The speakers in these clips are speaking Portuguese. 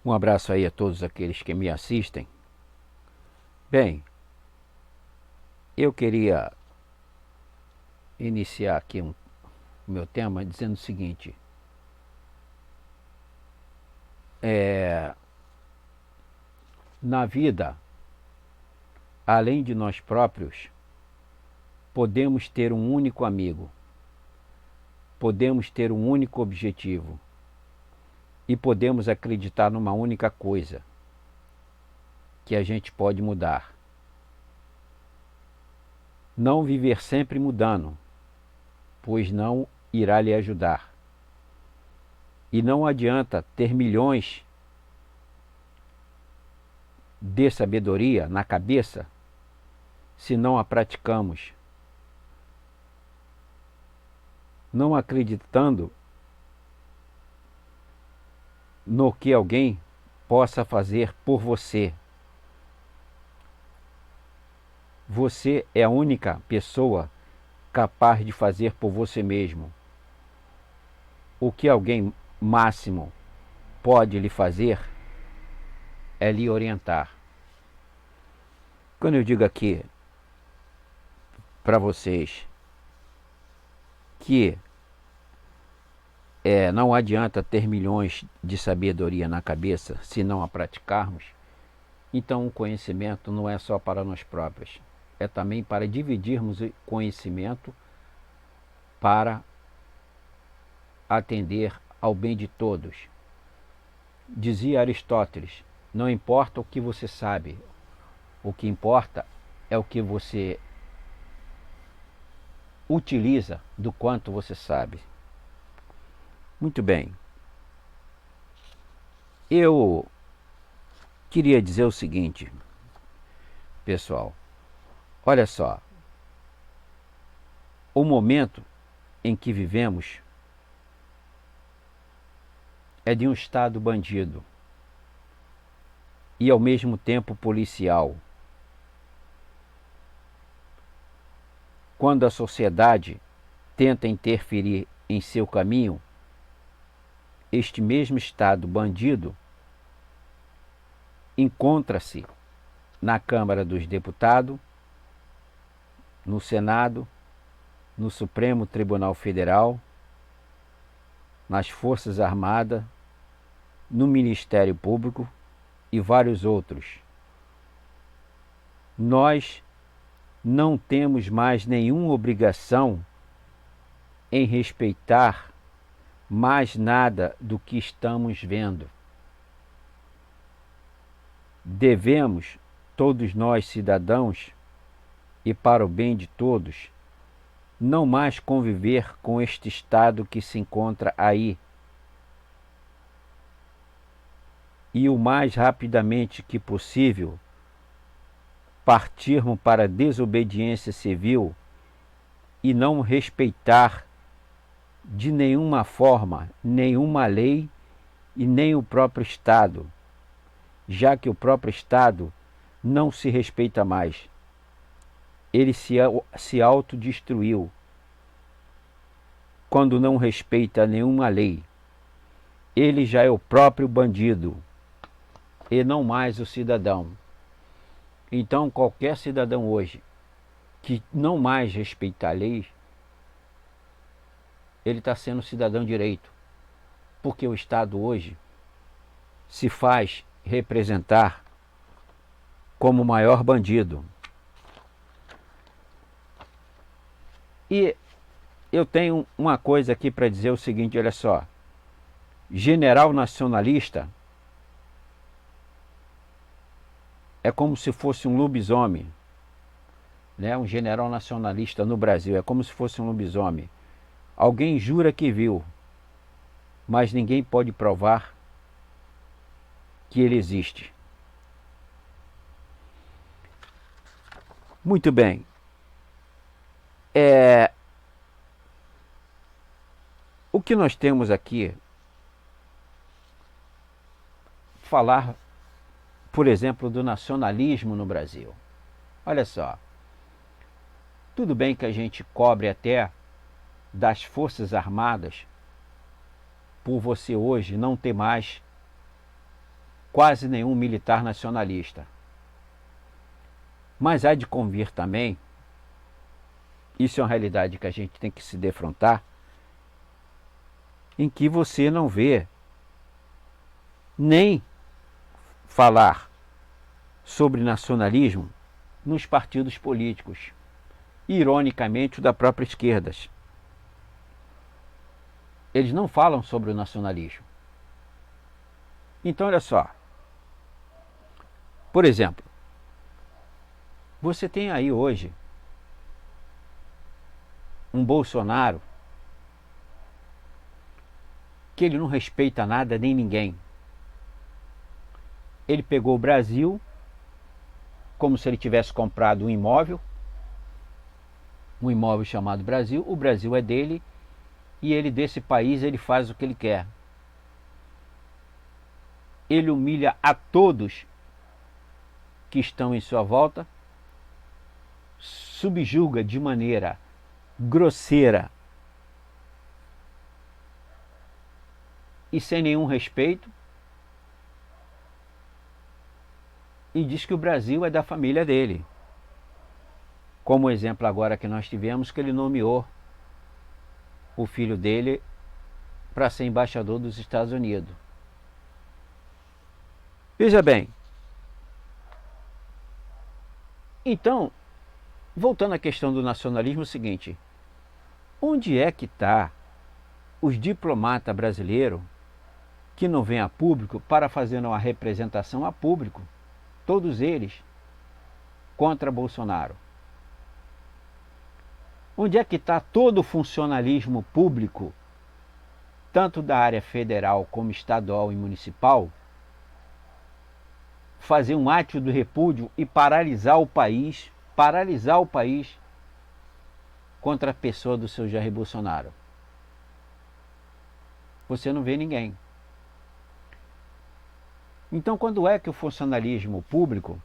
Um abraço aí a todos aqueles que me assistem. Bem, eu queria iniciar aqui o meu tema dizendo o seguinte: na vida, além de nós próprios, podemos ter um único amigo, podemos ter um único objetivo e podemos acreditar numa única coisa, que a gente pode mudar. Não viver sempre mudando, pois não irá lhe ajudar. E não adianta ter milhões de sabedoria na cabeça se não a praticamos. Não acreditando no que alguém possa fazer por você. Você é a única pessoa capaz de fazer por você mesmo. O que alguém máximo pode lhe fazer é lhe orientar. Quando eu digo aqui para vocês que não adianta ter milhões de sabedoria na cabeça se não a praticarmos, então o conhecimento não é só para nós próprios, é também para dividirmos o conhecimento para atender ao bem de todos. Dizia Aristóteles: não importa o que você sabe, o que importa é o que você utiliza do quanto você sabe. Muito bem. Eu queria dizer o seguinte, pessoal. Olha só. O momento em que vivemos é de um estado bandido e ao mesmo tempo policial. Quando a sociedade tenta interferir em seu caminho, este mesmo estado bandido encontra-se na Câmara dos Deputados, no Senado, no Supremo Tribunal Federal, nas Forças Armadas, no Ministério Público e vários outros. Nós não temos mais nenhuma obrigação em respeitar mais nada do que estamos vendo. Devemos, todos nós cidadãos, e para o bem de todos, não mais conviver com este estado que se encontra aí. E o mais rapidamente que possível, partirmos para a desobediência civil e não respeitar de nenhuma forma, nenhuma lei e nem o próprio Estado, já que o próprio Estado não se respeita mais. Ele se autodestruiu quando não respeita nenhuma lei. Ele já é o próprio bandido e não mais o cidadão. Então qualquer cidadão hoje que não mais respeitar a lei, ele está sendo cidadão direito, porque o Estado hoje se faz representar como o maior bandido. E eu tenho uma coisa aqui para dizer o seguinte, olha só. General nacionalista é como se fosse um lobisomem, né? Um general nacionalista no Brasil é como se fosse um lobisomem. Alguém jura que viu, mas ninguém pode provar que ele existe. Muito bem. O que nós temos aqui, falar, por exemplo, do nacionalismo no Brasil. Olha só, tudo bem que a gente cobre até das Forças Armadas por você hoje não ter mais quase nenhum militar nacionalista. Mas há de convir também, isso é uma realidade que a gente tem que se defrontar, em que você não vê nem falar sobre nacionalismo nos partidos políticos, ironicamente o da própria esquerda. Eles não falam sobre o nacionalismo. Então, olha só. Por exemplo, você tem aí hoje um Bolsonaro que ele não respeita nada nem ninguém. Ele pegou o Brasil como se ele tivesse comprado um imóvel chamado Brasil. O Brasil é dele e ele, desse país, ele faz o que ele quer. Ele humilha a todos que estão em sua volta, subjuga de maneira grosseira e sem nenhum respeito, e diz que o Brasil é da família dele. Como exemplo agora que nós tivemos, que ele nomeou o filho dele para ser embaixador dos Estados Unidos. Veja bem. Então, voltando à questão do nacionalismo, é o seguinte: onde é que está os diplomatas brasileiros que não vêm a público para fazer uma representação a público, todos eles contra Bolsonaro? Onde é que está todo o funcionalismo público, tanto da área federal como estadual e municipal, fazer um ato de repúdio e paralisar o país contra a pessoa do seu Jair Bolsonaro? Você não vê ninguém. Então, quando é que o funcionalismo público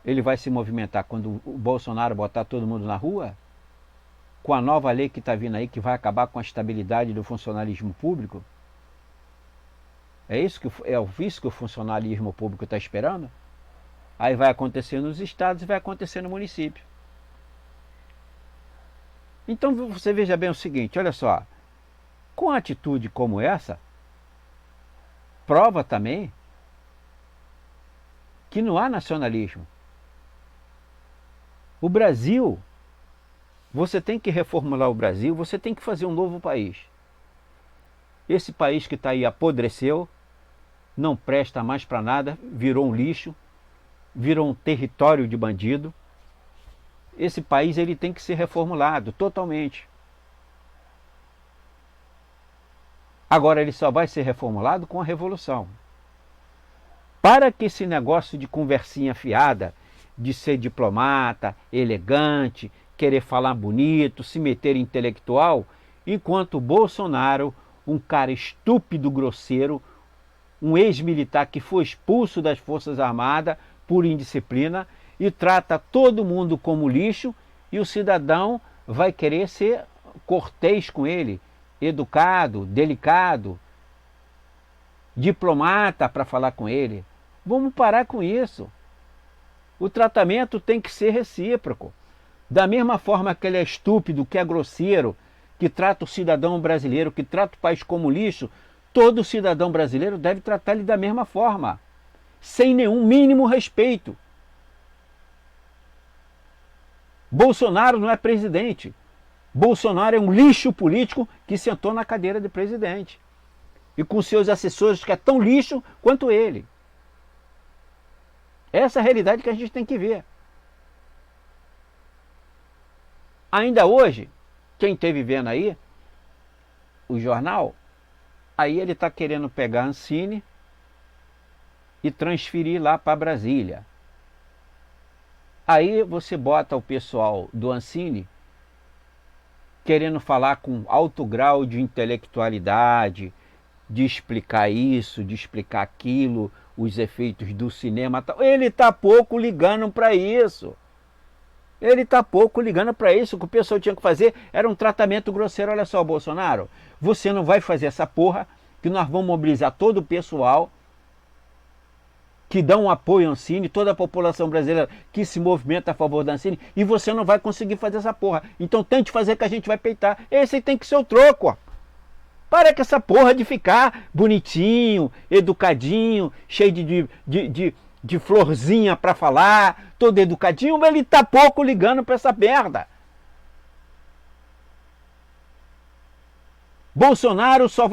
ele vai se movimentar? Quando o Bolsonaro botar todo mundo na rua? Com a nova lei que está vindo aí, que vai acabar com a estabilidade do funcionalismo público? É isso que o funcionalismo público está esperando? Aí vai acontecer nos estados e vai acontecer no município. Então você veja bem o seguinte, olha só, com atitude como essa, prova também que não há nacionalismo. O Brasil, você tem que reformular o Brasil, você tem que fazer um novo país. Esse país que está aí apodreceu, não presta mais para nada, virou um lixo, virou um território de bandido. Esse país ele tem que ser reformulado totalmente. Agora ele só vai ser reformulado com a revolução. Para que esse negócio de conversinha fiada, de ser diplomata, elegante, querer falar bonito, se meter intelectual, enquanto o Bolsonaro, um cara estúpido, grosseiro, um ex-militar que foi expulso das Forças Armadas por indisciplina e trata todo mundo como lixo, e o cidadão vai querer ser cortês com ele, educado, delicado, diplomata para falar com ele. Vamos parar com isso. O tratamento tem que ser recíproco. Da mesma forma que ele é estúpido, que é grosseiro, que trata o cidadão brasileiro, que trata o país como lixo, todo cidadão brasileiro deve tratar ele da mesma forma, sem nenhum mínimo respeito. Bolsonaro não é presidente. Bolsonaro é um lixo político que sentou na cadeira de presidente. E com seus assessores que é tão lixo quanto ele. Essa é a realidade que a gente tem que ver. Ainda hoje, quem esteve vendo aí o jornal, aí ele está querendo pegar a Ancine e transferir lá para Brasília. Aí você bota o pessoal do Ancine querendo falar com alto grau de intelectualidade, de explicar isso, de explicar aquilo, os efeitos do cinema. Ele está pouco ligando para isso. Ele está pouco ligando para isso. O que o pessoal tinha que fazer era um tratamento grosseiro. Olha só, Bolsonaro, você não vai fazer essa porra, que nós vamos mobilizar todo o pessoal que dão apoio à Ancine, toda a população brasileira que se movimenta a favor da Ancine, e você não vai conseguir fazer essa porra. Então tente fazer que a gente vai peitar. Esse tem que ser o troco, ó. Para com essa porra de ficar bonitinho, educadinho, cheio de florzinha para falar, todo educadinho, mas ele tá pouco ligando para essa merda. Bolsonaro só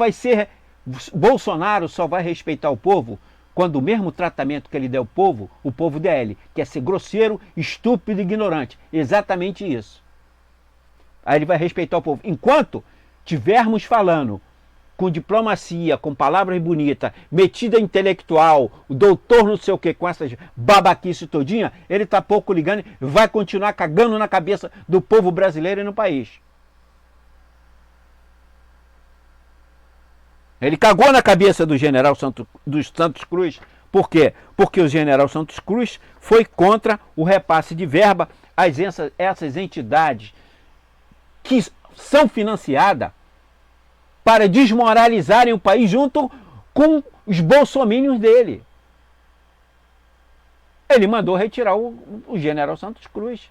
vai respeitar o povo quando o mesmo tratamento que ele der ao povo, o povo der a ele, que é ser grosseiro, estúpido e ignorante. Exatamente isso. Aí ele vai respeitar o povo. Enquanto tivermos falando com diplomacia, com palavras bonitas, metida intelectual, o doutor não sei o que, com essas babaquices todinha, ele tá pouco ligando, vai continuar cagando na cabeça do povo brasileiro e no país. Ele cagou na cabeça do general dos Santos Cruz. Por quê? Porque o general Santos Cruz foi contra o repasse de verba a essas entidades que são financiadas para desmoralizarem o país junto com os bolsomínios dele. Ele mandou retirar o general Santos Cruz.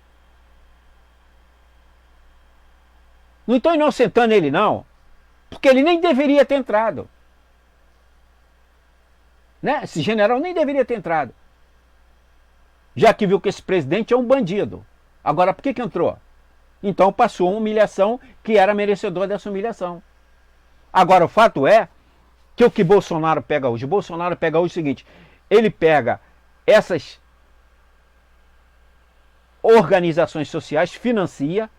Não estou inocentando ele, não. Porque ele nem deveria ter entrado. Né? Esse general nem deveria ter entrado. Já que viu que esse presidente é um bandido. Agora, por que entrou? Então passou uma humilhação que era merecedor dessa humilhação. Agora, o fato é que o que Bolsonaro pega hoje? Bolsonaro pega hoje o seguinte: ele pega essas organizações sociais, financia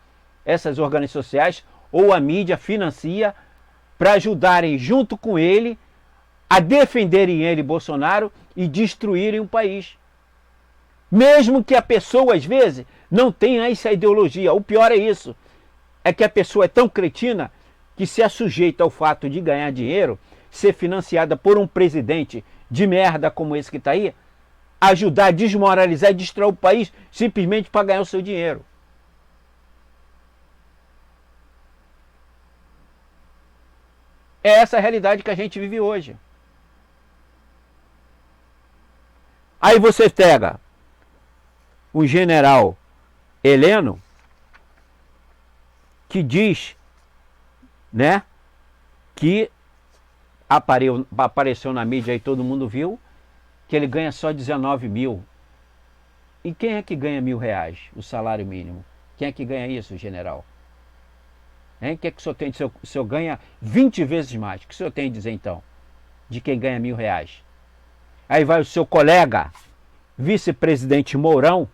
essas organizações sociais, ou a mídia financia, para ajudarem junto com ele a defenderem ele, Bolsonaro, e destruírem o país. Mesmo que a pessoa, às vezes, não tenha essa ideologia. O pior é isso. É que a pessoa é tão cretina que se é sujeita ao fato de ganhar dinheiro, ser financiada por um presidente de merda como esse que está aí, ajudar a desmoralizar e destruir o país simplesmente para ganhar o seu dinheiro. É essa a realidade que a gente vive hoje. Aí você pega o general Heleno, que diz, né, que apareceu na mídia e todo mundo viu, que ele ganha só 19 mil. E quem é que ganha R$1.000, o salário mínimo? Quem é que ganha isso, general? Hein? O que é que o senhor tem? O senhor ganha 20 vezes mais. O que o senhor tem a dizer então? De quem ganha R$1.000. Aí vai o seu colega, vice-presidente Mourão,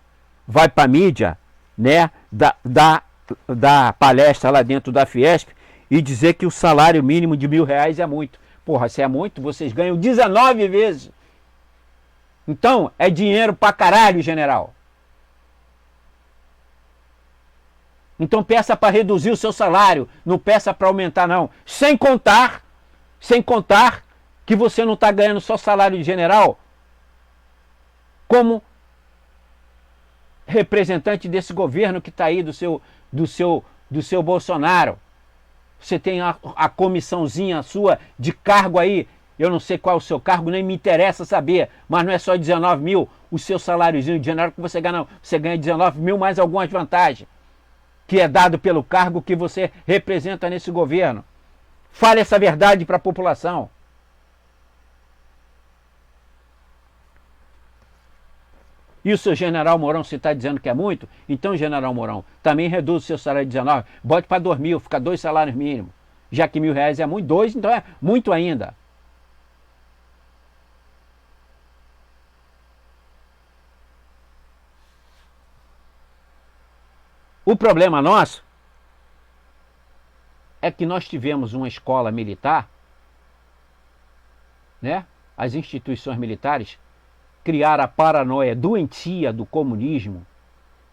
vai para a mídia, né, da palestra lá dentro da Fiesp e dizer que o salário mínimo de R$1.000 é muito. Porra, se é muito, vocês ganham 19 vezes. Então, é dinheiro pra caralho, general. Então peça para reduzir o seu salário, não peça para aumentar não. Sem contar que você não está ganhando só salário de general, como representante desse governo que está aí do seu Bolsonaro. Você tem a comissãozinha sua de cargo aí, eu não sei qual é o seu cargo, nem me interessa saber, mas não é só 19 mil o seu saláriozinho de general que você ganha, não. Você ganha 19 mil mais algumas vantagens, que é dado pelo cargo que você representa nesse governo. Fale essa verdade para a população. E o seu general Mourão, se está dizendo que é muito, então, general Mourão, também reduz o seu salário de 19, bote para 2.000, fica 2 salários mínimos. Já que R$1.000 é muito, 2, então é muito ainda. O problema nosso é que nós tivemos uma escola militar, né? As instituições militares criaram a paranoia doentia do comunismo,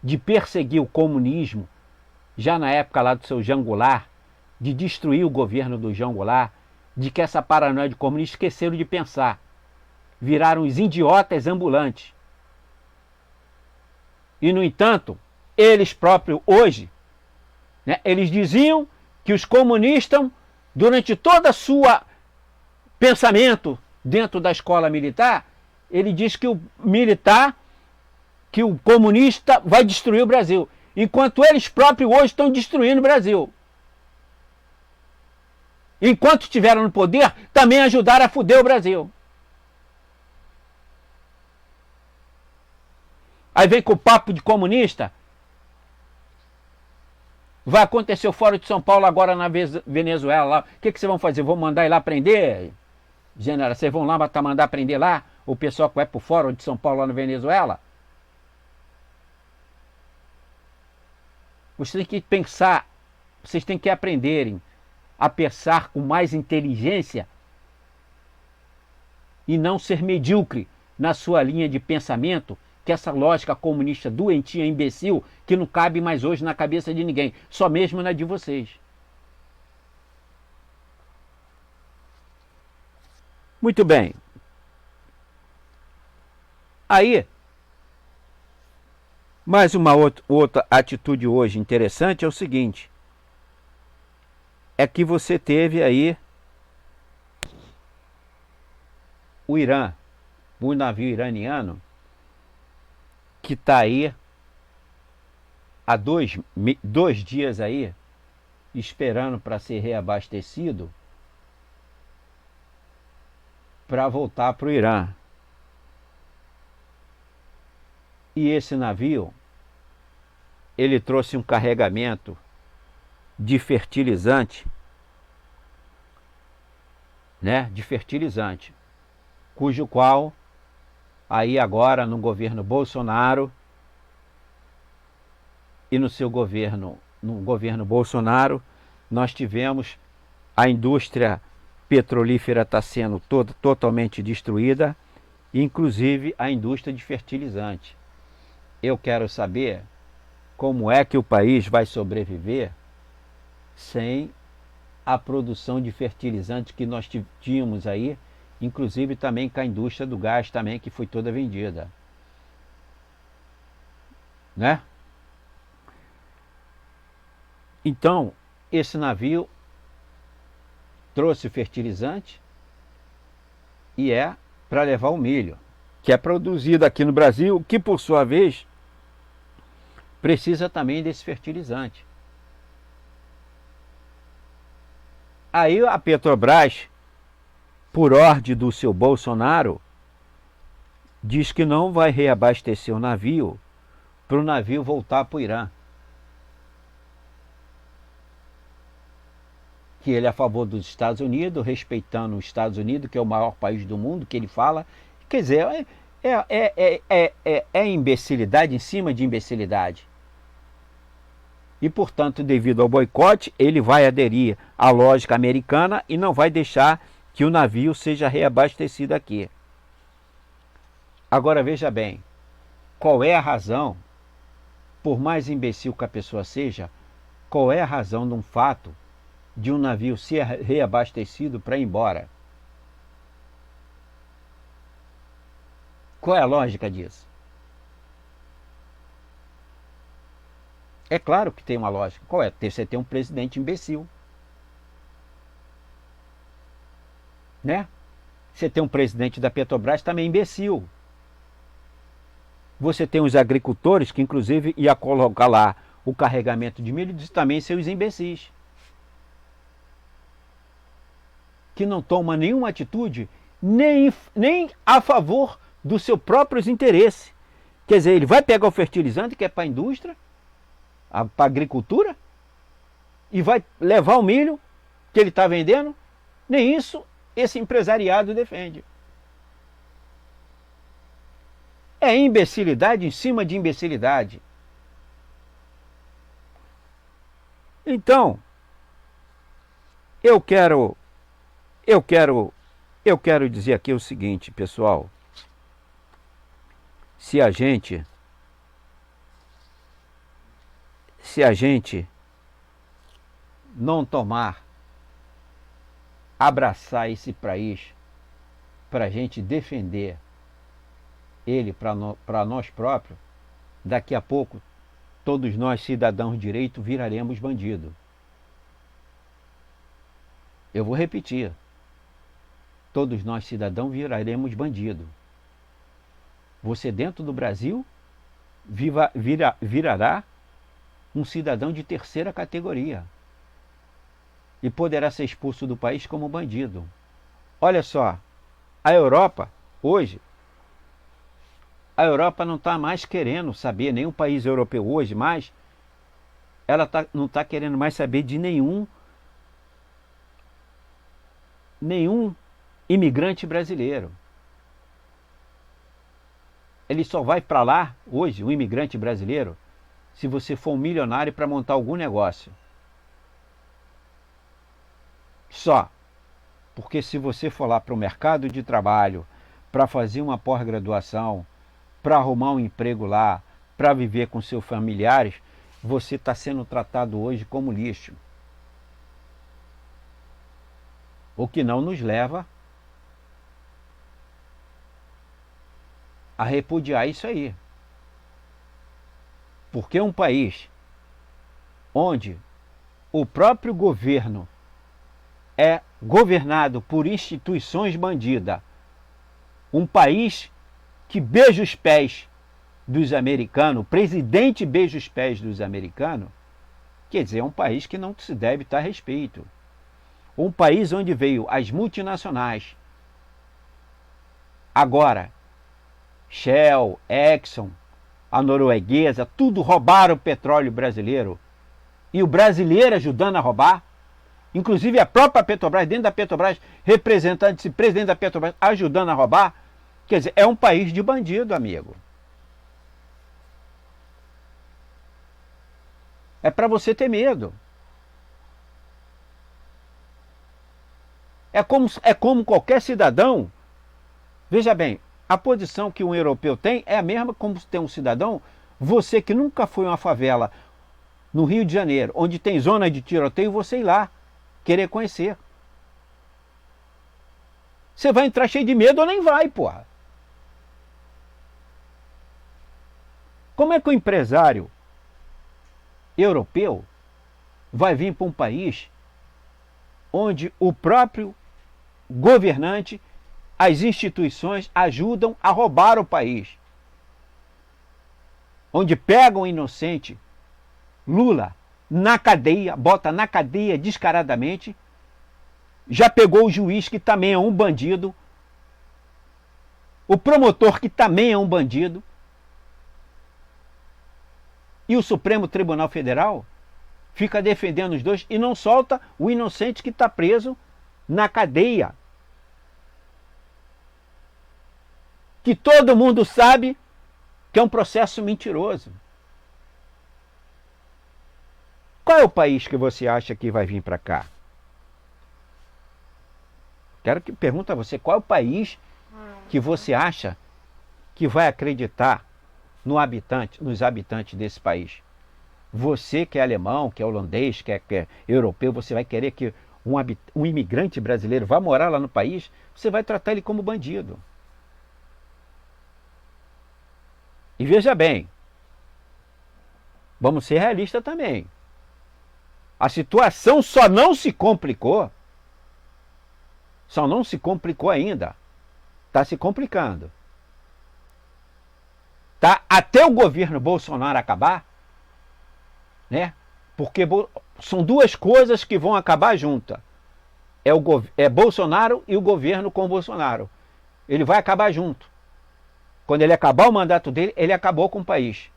de perseguir o comunismo, já na época lá do seu Jean Goulart, de destruir o governo do Jean Goulart, de que essa paranoia de comunismo esqueceram de pensar. Viraram os idiotas ambulantes. E, no entanto, eles próprios hoje, né, eles diziam que os comunistas, durante toda a sua pensamento dentro da escola militar, Ele diz que o militar, que o comunista vai destruir o Brasil, enquanto eles próprios hoje estão destruindo o Brasil. Enquanto estiveram no poder, também ajudaram a foder o Brasil. Aí vem com o papo de comunista. Vai acontecer o Fórum de São Paulo agora na Venezuela. Lá. O que vocês vão fazer? Vão mandar ir lá prender? General, vocês vão lá mandar prender lá o pessoal que vai para o Fórum de São Paulo lá na Venezuela? Vocês têm que pensar, vocês têm que aprenderem a pensar com mais inteligência e não ser medíocre na sua linha de pensamento, que essa lógica comunista doentia, imbecil, que não cabe mais hoje na cabeça de ninguém, só mesmo na de vocês. Muito bem. Aí, mais uma outra atitude hoje interessante é o seguinte, é que você teve aí o Irã, o navio iraniano, que está aí há dois dias aí, esperando para ser reabastecido, para voltar para o Irã. E esse navio, ele trouxe um carregamento de fertilizante, né? De fertilizante, cujo qual aí agora no governo Bolsonaro e no seu governo, no governo Bolsonaro, nós tivemos a indústria petrolífera está sendo totalmente destruída, inclusive a indústria de fertilizante. Eu quero saber como é que o país vai sobreviver sem a produção de fertilizante que nós tínhamos aí, inclusive também com a indústria do gás também, que foi toda vendida. Né? Então, esse navio trouxe fertilizante e é para levar o milho, que é produzido aqui no Brasil, que por sua vez precisa também desse fertilizante. Aí a Petrobras, por ordem do seu Bolsonaro, diz que não vai reabastecer o navio para o navio voltar para o Irã. Que ele é a favor dos Estados Unidos, respeitando os Estados Unidos, que é o maior país do mundo, que ele fala. Quer dizer, é imbecilidade em cima de imbecilidade. E, portanto, devido ao boicote, ele vai aderir à lógica americana e não vai deixar que o navio seja reabastecido aqui. Agora, veja bem, qual é a razão, por mais imbecil que a pessoa seja, qual é a razão de um fato de um navio ser reabastecido para ir embora? Qual é a lógica disso? É claro que tem uma lógica. Qual é? Você tem um presidente imbecil. Né? Você tem um presidente da Petrobras também imbecil. Você tem os agricultores que inclusive ia colocar lá o carregamento de milho, também seus imbecis. Que não toma nenhuma atitude nem a favor dos seus próprios interesses. Quer dizer, ele vai pegar o fertilizante que é para a indústria, para a agricultura, e vai levar o milho que ele está vendendo. Nem isso esse empresariado defende. É imbecilidade em cima de imbecilidade. Então, eu quero dizer aqui o seguinte, pessoal. Se a gente não abraçar esse país para a gente defender ele para nós próprios, daqui a pouco todos nós cidadãos de direito viraremos bandidos. Eu vou repetir. Todos nós cidadãos viraremos bandidos. Você dentro do Brasil virará um cidadão de terceira categoria e poderá ser expulso do país como bandido. Olha só, a Europa, hoje, a Europa não está mais querendo saber, nenhum país europeu hoje mais, não está querendo mais saber de nenhum imigrante brasileiro. Ele só vai para lá, hoje, um imigrante brasileiro, se você for um milionário para montar algum negócio. Só. Porque se você for lá para o mercado de trabalho, para fazer uma pós-graduação, para arrumar um emprego lá, para viver com seus familiares, você está sendo tratado hoje como lixo. O que não nos leva a repudiar isso aí. Porque um país onde o próprio governo é governado por instituições bandidas, um país que beija os pés dos americanos, o presidente beija os pés dos americanos, quer dizer, é um país que não se deve dar respeito. Um país onde veio as multinacionais, agora Shell, Exxon, a norueguesa, tudo roubaram o petróleo brasileiro. E o brasileiro ajudando a roubar. Inclusive a própria Petrobras, dentro da Petrobras, representantes e presidente da Petrobras ajudando a roubar. Quer dizer, é um país de bandido, amigo. É para você ter medo. É como qualquer cidadão. Veja bem, a posição que um europeu tem é a mesma como ter um cidadão. Você que nunca foi a uma favela no Rio de Janeiro, onde tem zona de tiroteio, você ir lá, querer conhecer. Você vai entrar cheio de medo ou nem vai, porra. Como é que o empresário europeu vai vir para um país onde o próprio governante, as instituições ajudam a roubar o país? Onde pegam o inocente Lula na cadeia, bota na cadeia descaradamente, já pegou o juiz que também é um bandido, o promotor que também é um bandido, e o Supremo Tribunal Federal fica defendendo os dois e não solta o inocente que está preso na cadeia. Que todo mundo sabe que é um processo mentiroso. Qual é o país que você acha que vai vir para cá? Quero que pergunte a você, qual é o país que você acha que vai acreditar nos habitantes desse país? Você que é alemão, que é holandês, que é europeu, você vai querer que um imigrante brasileiro vá morar lá no país? Você vai tratar ele como bandido. E veja bem, vamos ser realistas também. A situação só não se complicou ainda. Está se complicando. Tá até o governo Bolsonaro acabar, né? Porque são duas coisas que vão acabar juntas. É Bolsonaro e o governo com Bolsonaro. Ele vai acabar junto. Quando ele acabar o mandato dele, ele acabou com o país.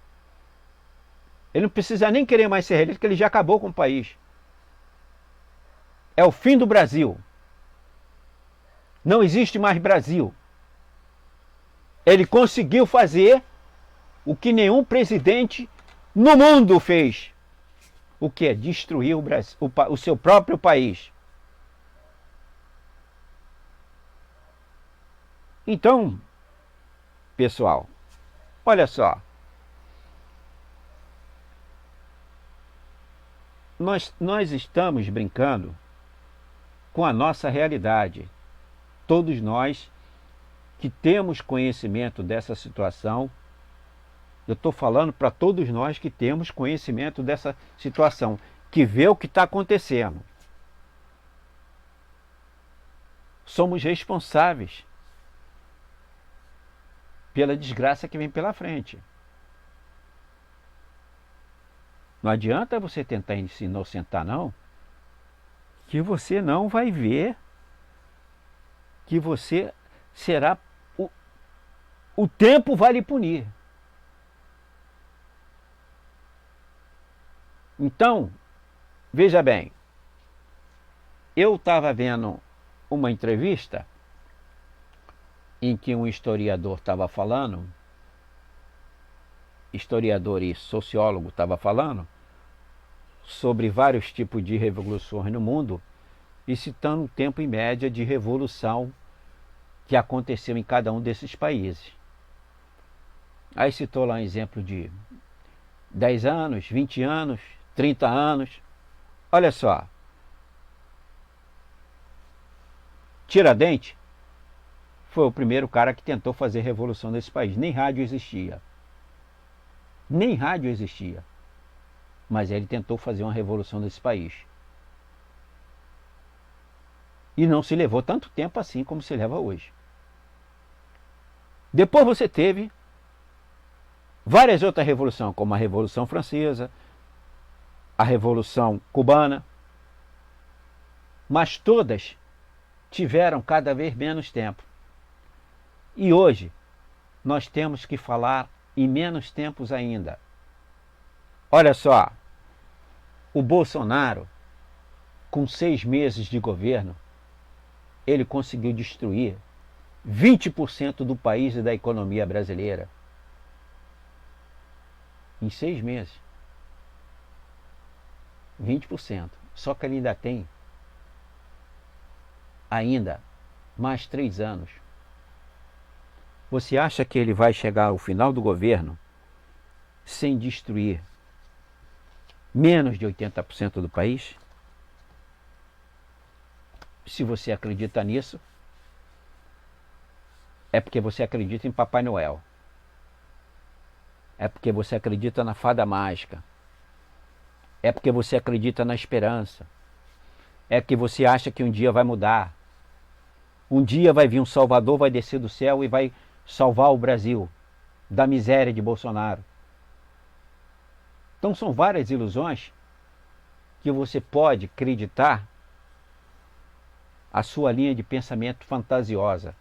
Ele não precisa nem querer mais ser reeleito, porque ele já acabou com o país. É o fim do Brasil. Não existe mais Brasil. Ele conseguiu fazer o que nenhum presidente no mundo fez. O que é? Destruir o Brasil, o seu próprio país. Então, pessoal, olha só. Nós estamos brincando com a nossa realidade. Todos nós que temos conhecimento dessa situação, eu estou falando para todos nós que temos conhecimento dessa situação, que vê o que está acontecendo. Somos responsáveis. pela desgraça que vem pela frente. Não adianta você tentar se inocentar, não, que você não vai ver que você será... O tempo vai lhe punir. Então, veja bem, eu estava vendo uma entrevista em que um historiador estava falando, historiador e sociólogo estava falando, sobre vários tipos de revoluções no mundo e citando o tempo em média de revolução que aconteceu em cada um desses países. Aí citou lá um exemplo de 10 anos, 20 anos, 30 anos. Olha só, Tiradentes foi o primeiro cara que tentou fazer revolução nesse país. Nem rádio existia. Nem rádio existia. Mas ele tentou fazer uma revolução nesse país. E não se levou tanto tempo assim como se leva hoje. Depois você teve várias outras revoluções, como a Revolução Francesa, a Revolução Cubana, mas todas tiveram cada vez menos tempo. E hoje nós temos que falar em menos tempos ainda. Olha só, o Bolsonaro, com 6 meses de governo, ele conseguiu destruir 20% do país e da economia brasileira. Em 6 meses. 20%. Só que ele ainda tem mais 3 anos. Você acha que ele vai chegar ao final do governo sem destruir menos de 80% do país? Se você acredita nisso, é porque você acredita em Papai Noel. É porque você acredita na fada mágica. É porque você acredita na esperança. É que você acha que um dia vai mudar. Um dia vai vir um Salvador, vai descer do céu e vai salvar o Brasil da miséria de Bolsonaro. Então são várias ilusões que você pode acreditar a sua linha de pensamento fantasiosa.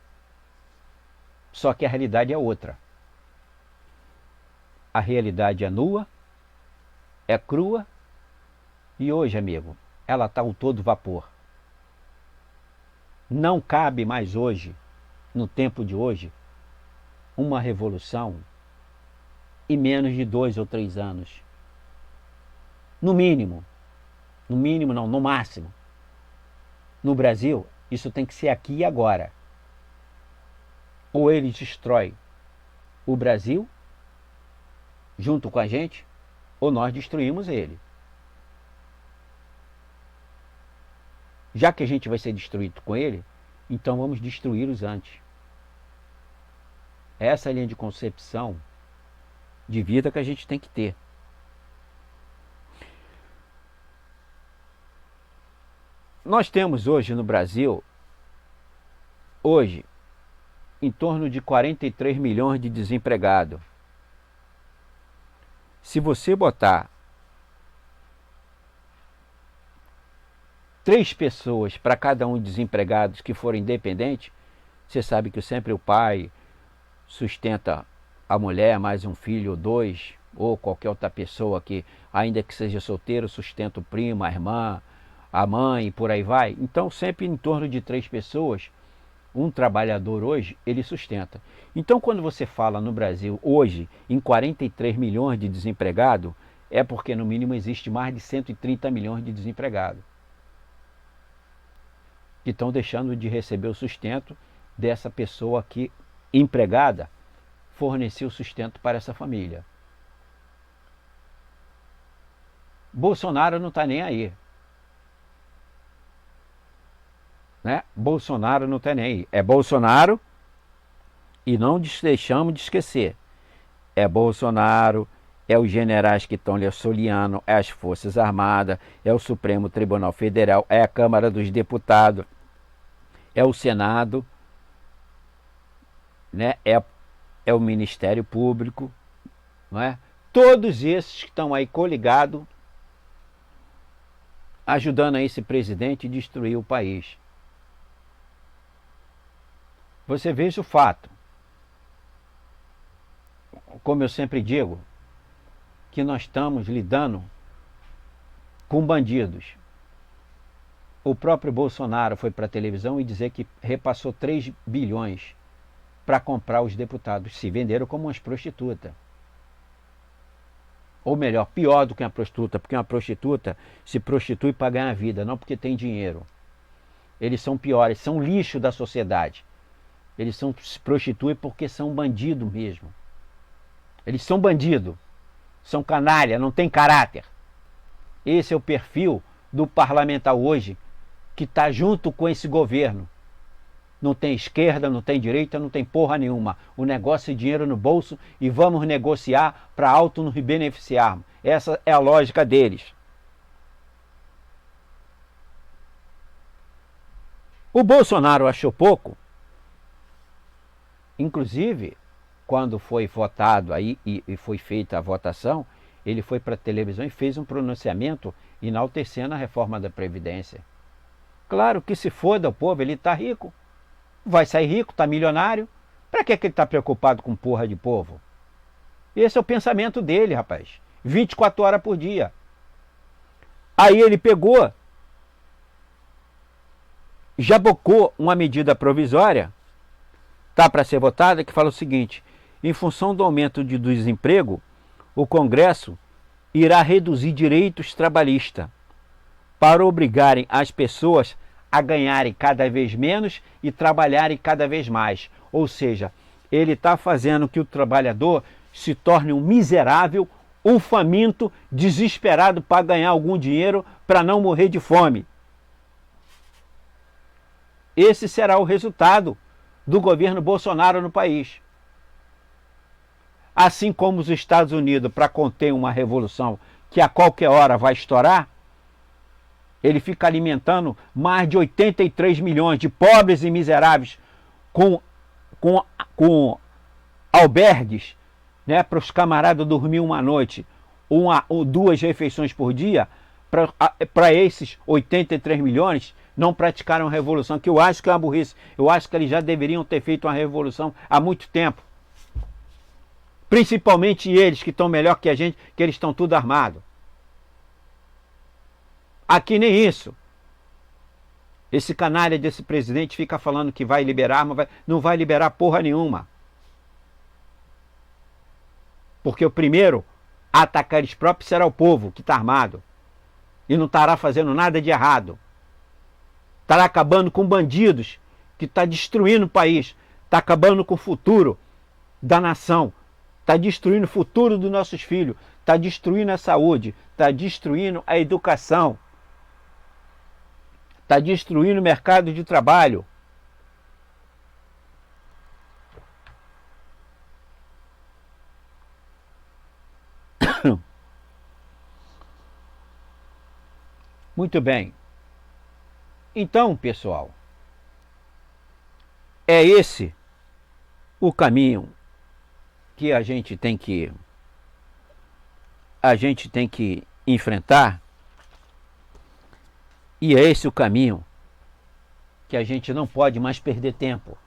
Só que a realidade é outra. A realidade é nua, é crua e hoje, amigo, ela está ao todo vapor. Não cabe mais hoje, no tempo de hoje, uma revolução em menos de 2 ou 3 anos. No mínimo não, no máximo. No Brasil, isso tem que ser aqui e agora. Ou ele destrói o Brasil junto com a gente, ou nós destruímos ele. Já que a gente vai ser destruído com ele, então vamos destruí-los antes. Essa é a linha de concepção de vida que a gente tem que ter. Nós temos hoje no Brasil, em torno de 43 milhões de desempregados. Se você botar 3 pessoas para cada um desempregados que forem independentes, você sabe que sempre o pai sustenta a mulher, mais um filho ou 2, ou qualquer outra pessoa que, ainda que seja solteiro, sustenta o primo, a irmã, a mãe e por aí vai. Então sempre em torno de 3 pessoas, um trabalhador hoje, ele sustenta. Então quando você fala no Brasil hoje em 43 milhões de desempregados, é porque no mínimo existe mais de 130 milhões de desempregados que estão deixando de receber o sustento dessa pessoa que, empregada, forneceu sustento para essa família. Bolsonaro não está nem aí. Né? Bolsonaro não está nem aí. É Bolsonaro e não deixamos de esquecer. É Bolsonaro, é os generais que estão lhe auxiliando, é as Forças Armadas, é o Supremo Tribunal Federal, é a Câmara dos Deputados, é o Senado, né? É é o Ministério Público, não é? Todos esses que estão aí coligados, ajudando a esse presidente a destruir o país. Você veja o fato, como eu sempre digo, que nós estamos lidando com bandidos. O próprio Bolsonaro foi para a televisão e dizer que repassou 3 bilhões para comprar os deputados. Se venderam como umas prostitutas. Ou melhor, pior do que uma prostituta, porque uma prostituta se prostitui para ganhar vida, não porque tem dinheiro. Eles são piores, são lixo da sociedade. Eles se prostituem porque são bandido mesmo. Eles são bandido, são canalha, não tem caráter. Esse é o perfil do parlamentar hoje, que está junto com esse governo. Não tem esquerda, não tem direita, não tem porra nenhuma. O negócio é dinheiro no bolso e vamos negociar para auto nos beneficiarmos. Essa é a lógica deles. O Bolsonaro achou pouco. Inclusive, quando foi votado aí e foi feita a votação, ele foi para a televisão e fez um pronunciamento enaltecendo a reforma da Previdência. Claro que se foda o povo, ele está rico. Vai sair rico, está milionário. Para que ele está preocupado com porra de povo? Esse é o pensamento dele, rapaz. 24 horas por dia. Aí ele pegou, já bocou uma medida provisória, está para ser votada, que fala o seguinte: em função do aumento do desemprego, o Congresso irá reduzir direitos trabalhistas para obrigarem as pessoas a ganharem cada vez menos e trabalharem cada vez mais. Ou seja, ele está fazendo que o trabalhador se torne um miserável, um faminto, desesperado para ganhar algum dinheiro para não morrer de fome. Esse será o resultado do governo Bolsonaro no país. Assim como os Estados Unidos, para conter uma revolução que a qualquer hora vai estourar, ele fica alimentando mais de 83 milhões de pobres e miseráveis com albergues, né, para os camaradas dormir uma noite, uma ou 2 refeições por dia, para esses 83 milhões não praticaram a revolução, que eu acho que é uma burrice. Eu acho que eles já deveriam ter feito uma revolução há muito tempo. Principalmente eles que estão melhor que a gente, que eles estão tudo armados. Aqui nem isso. Esse canalha desse presidente fica falando que vai liberar, mas não vai liberar porra nenhuma. Porque o primeiro a atacar eles próprios será o povo que está armado. E não estará fazendo nada de errado. Estará acabando com bandidos, que está destruindo o país. Está acabando com o futuro da nação. Está destruindo o futuro dos nossos filhos. Está destruindo a saúde. Está destruindo a educação. Está destruindo o mercado de trabalho. Muito bem. Então, pessoal, é esse o caminho que a gente tem que enfrentar, e é esse o caminho que a gente não pode mais perder tempo.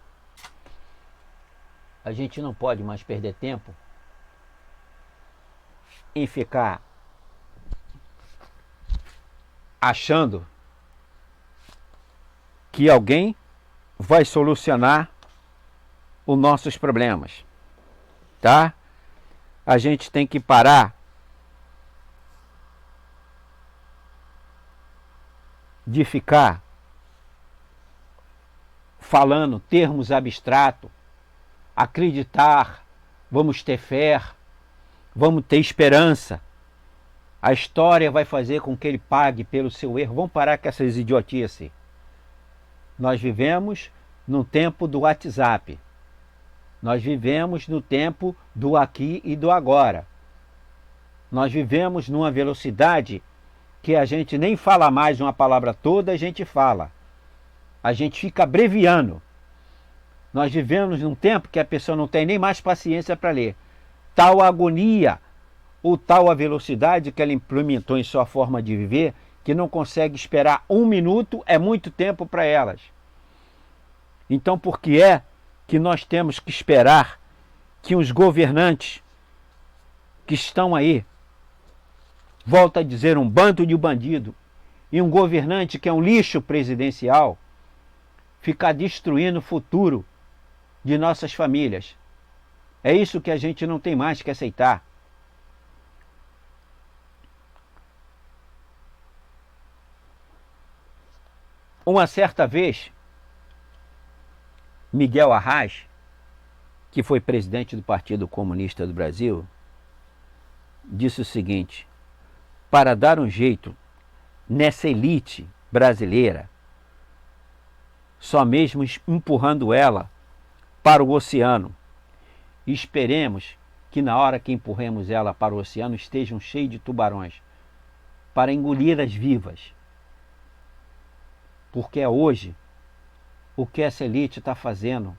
A gente não pode mais perder tempo em ficar achando que alguém vai solucionar os nossos problemas, tá? A gente tem que parar de ficar falando termos abstratos, acreditar, vamos ter fé, vamos ter esperança. A história vai fazer com que ele pague pelo seu erro. Vamos parar com essas idiotices. Nós vivemos no tempo do WhatsApp. Nós vivemos no tempo do aqui e do agora. Nós vivemos numa velocidade que a gente nem fala mais uma palavra toda, a gente fala. A gente fica abreviando. Nós vivemos num tempo que a pessoa não tem nem mais paciência para ler. Tal agonia ou tal a velocidade que ela implementou em sua forma de viver, que não consegue esperar 1 minuto, é muito tempo para elas. Então, por que é que nós temos que esperar que os governantes que estão aí, volta a dizer, um bando de bandido, e um governante que é um lixo presidencial, ficar destruindo o futuro de nossas famílias? É isso que a gente não tem mais que aceitar. Uma certa vez, Miguel Arraes, que foi presidente do Partido Comunista do Brasil, disse o seguinte: para dar um jeito nessa elite brasileira, só mesmo empurrando ela para o oceano. E esperemos que na hora que empurremos ela para o oceano estejam cheios de tubarões para engolir-as vivas. Porque é hoje o que essa elite está fazendo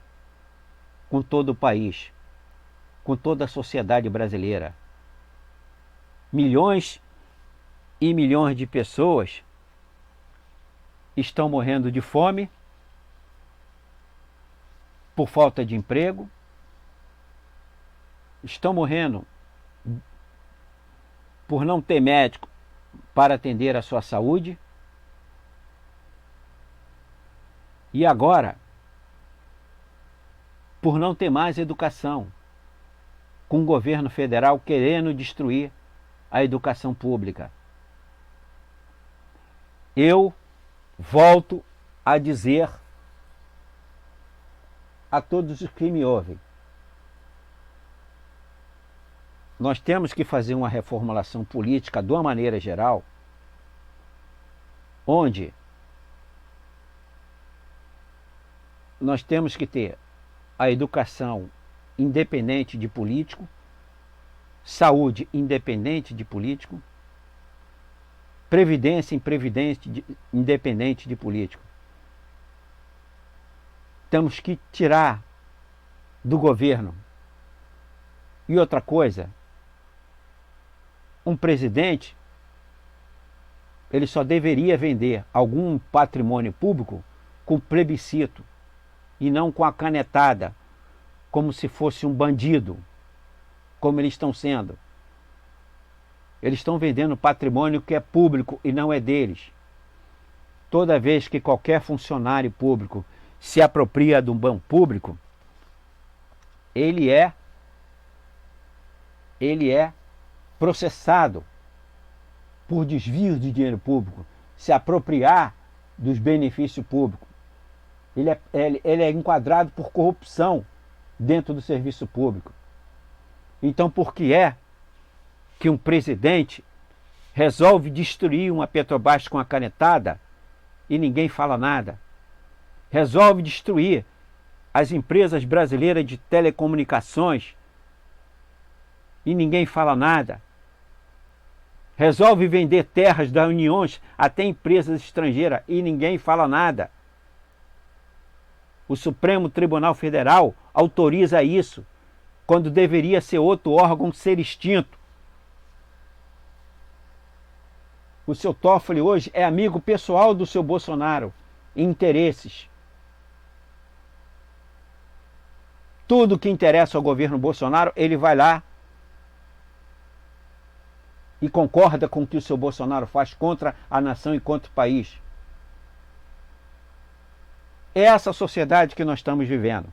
com todo o país, com toda a sociedade brasileira. Milhões e milhões de pessoas estão morrendo de fome, por falta de emprego, estão morrendo por não ter médico para atender a sua saúde. E agora, por não ter mais educação, com o governo federal querendo destruir a educação pública. Eu volto a dizer a todos os que me ouvem: nós temos que fazer uma reformulação política de uma maneira geral, onde nós temos que ter a educação independente de político, saúde independente de político, previdência independente de político. Temos que tirar do governo. E outra coisa, um presidente, ele só deveria vender algum patrimônio público com plebiscito e não com a canetada, como se fosse um bandido, como eles estão sendo. Eles estão vendendo patrimônio que é público e não é deles. Toda vez que qualquer funcionário público se apropria de um bem público, ele é processado por desvio de dinheiro público, se apropriar dos benefícios públicos. Ele é enquadrado por corrupção dentro do serviço público. Então, por que é que um presidente resolve destruir uma Petrobras com a canetada e ninguém fala nada? Resolve destruir as empresas brasileiras de telecomunicações e ninguém fala nada? Resolve vender terras da União até empresas estrangeiras e ninguém fala nada? O Supremo Tribunal Federal autoriza isso, quando deveria ser outro órgão ser extinto. O seu Toffoli hoje é amigo pessoal do seu Bolsonaro, em interesses. Tudo que interessa ao governo Bolsonaro, ele vai lá e concorda com o que o seu Bolsonaro faz contra a nação e contra o país. É essa sociedade que nós estamos vivendo.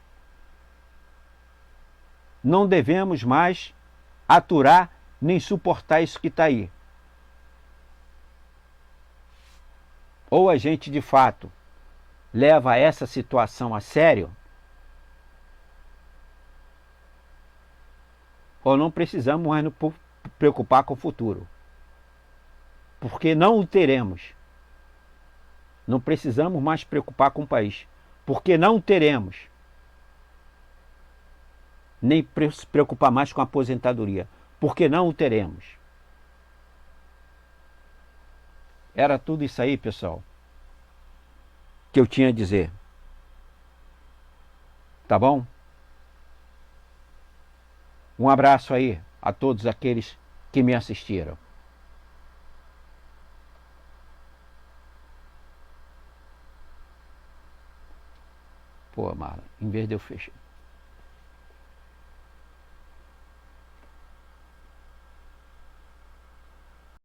Não devemos mais aturar nem suportar isso que está aí. Ou a gente de fato leva essa situação a sério, ou não precisamos mais nos preocupar com o futuro. Porque não o teremos. Não precisamos mais preocupar com o país. Porque não teremos. Nem se preocupar mais com a aposentadoria. Porque não o teremos. Era tudo isso aí, pessoal, que eu tinha a dizer. Tá bom? Um abraço aí a todos aqueles que me assistiram. Pô, Marlon, em vez de eu fechar.